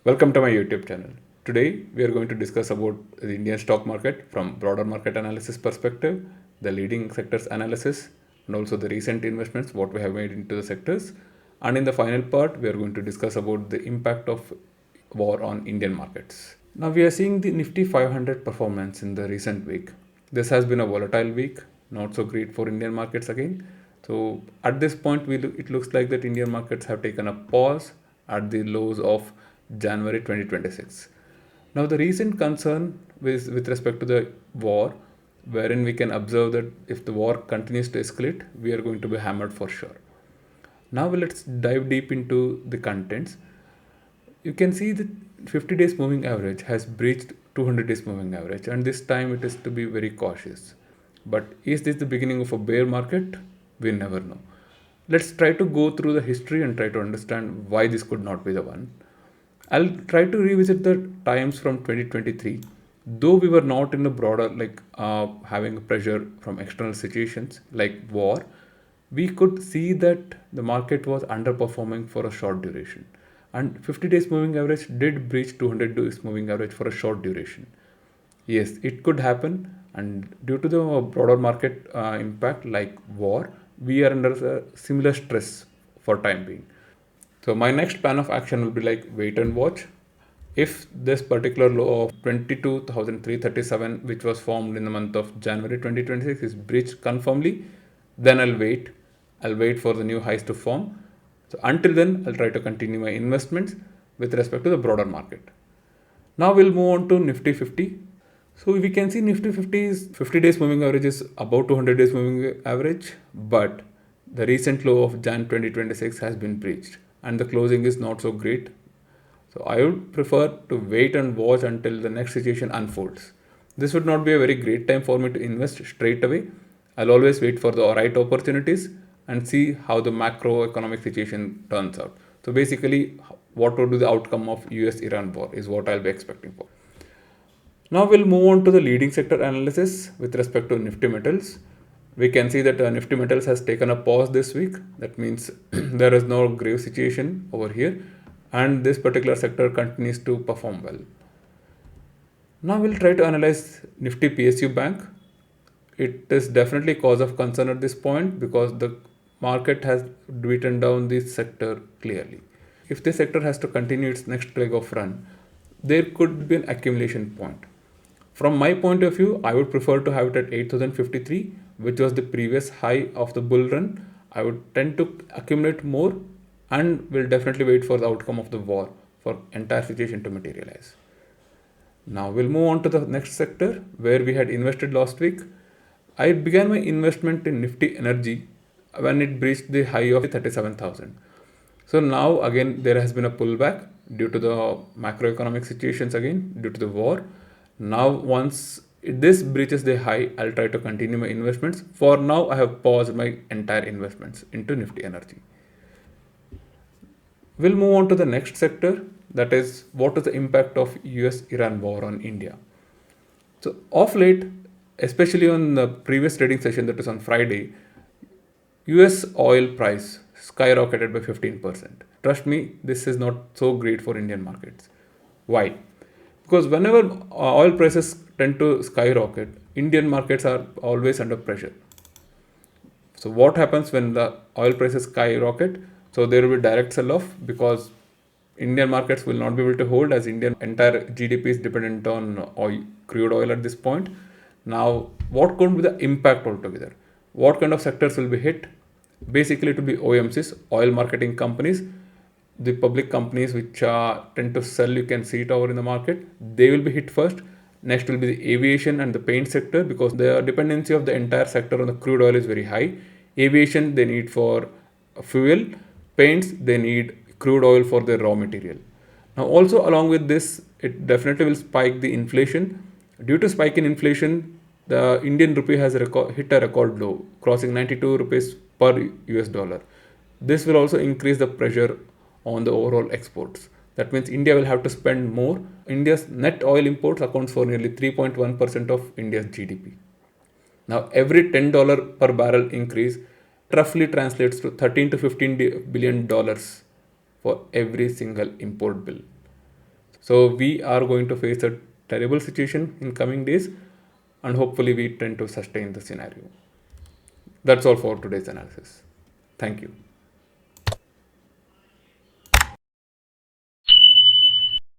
Welcome to my YouTube channel. Today we are going to discuss about the Indian stock market from broader market analysis perspective, the leading sectors analysis, and also the recent investments what we have made into the sectors. And in the final part, we are going to discuss about the impact of war on Indian markets. Now we are seeing the Nifty 500 performance in the recent week. This has been a volatile week, not so great for Indian markets again. So at this point, it looks like that Indian markets have taken a pause at the lows of January 2026. Now the recent concern with respect to the war, wherein we can observe that if the war continues to escalate, we are going to be hammered for sure. Now let's dive deep into the contents. You can see the 50 days moving average has breached 200 days moving average, and this time it is to be very cautious. But is this the beginning of a bear market? We never know. Let's try to go through the history and try to understand why this could not be the one. I'll try to revisit the times from 2023. Though we were not in a broader, having pressure from external situations like war, we could see that the market was underperforming for a short duration. And 50 days moving average did breach 200 days moving average for a short duration. Yes, it could happen. And due to the broader market impact like war, we are under a similar stress for time being. So my next plan of action will be like wait and watch. If this particular low of 22,337, which was formed in the month of January 2026, is breached confirmly, then I'll wait. I'll wait for the new highs to form. So until then, I'll try to continue my investments with respect to the broader market. Now we'll move on to Nifty 50. So we can see Nifty 50 is 50 days moving average is about 200 days moving average, but the recent low of Jan 2026 has been breached and the closing is not so great. So I would prefer to wait and watch until the next situation unfolds. This would not be a very great time for me to invest straight away. I'll always wait for the right opportunities and see how the macroeconomic situation turns out. So basically, what would be the outcome of US-Iran war is what I'll be expecting for. Now we'll move on to the leading sector analysis with respect to Nifty metals. We can see that Nifty metals has taken a pause this week. That means there is no grave situation over here, and this particular sector continues to perform well. Now we'll try to analyze Nifty PSU Bank. It is definitely cause of concern at this point because the market has beaten down this sector clearly. If this sector has to continue its next leg of run, there could be an accumulation point. From my point of view, I would prefer to have it at 8,053, which was the previous high of the bull run. I would tend to accumulate more and will definitely wait for the outcome of the war for entire situation to materialize. Now we'll move on to the next sector where we had invested last week. I began my investment in Nifty Energy when it breached the high of 37,000. So now again there has been a pullback due to the macroeconomic situations again due to the war. Now once this breaches the high, I'll try to continue my investments. For now, I have paused my entire investments into Nifty Energy. We'll move on to the next sector, that is what is the impact of US-Iran war on India. So of late, especially on the previous trading session that is on Friday, US oil price skyrocketed by 15%. Trust me, this is not so great for Indian markets. Why? Because whenever oil prices tend to skyrocket, Indian markets are always under pressure. So what happens when the oil prices skyrocket? So there will be direct sell-off because Indian markets will not be able to hold as Indian entire GDP is dependent on oil, crude oil at this point. Now, what could be the impact altogether? What kind of sectors will be hit? Basically, it will be OMCs, oil marketing companies, the public companies which tend to sell, you can see it over in the market, they will be hit first. Next will be the aviation and the paint sector because the dependency of the entire sector on the crude oil is very high. Aviation they need for fuel, paints they need crude oil for their raw material. Now also along with this, it definitely will spike the inflation. Due to spike in inflation, the Indian rupee has hit a record low, crossing 92 rupees per US dollar. This will also increase the pressure on the overall exports. That means India will have to spend more. India's net oil imports accounts for nearly 3.1% of India's GDP. Now, every $10 per barrel increase roughly translates to $13 to $15 billion for every single import bill. So we are going to face a terrible situation in coming days, and hopefully we tend to sustain the scenario. That's all for today's analysis. Thank you.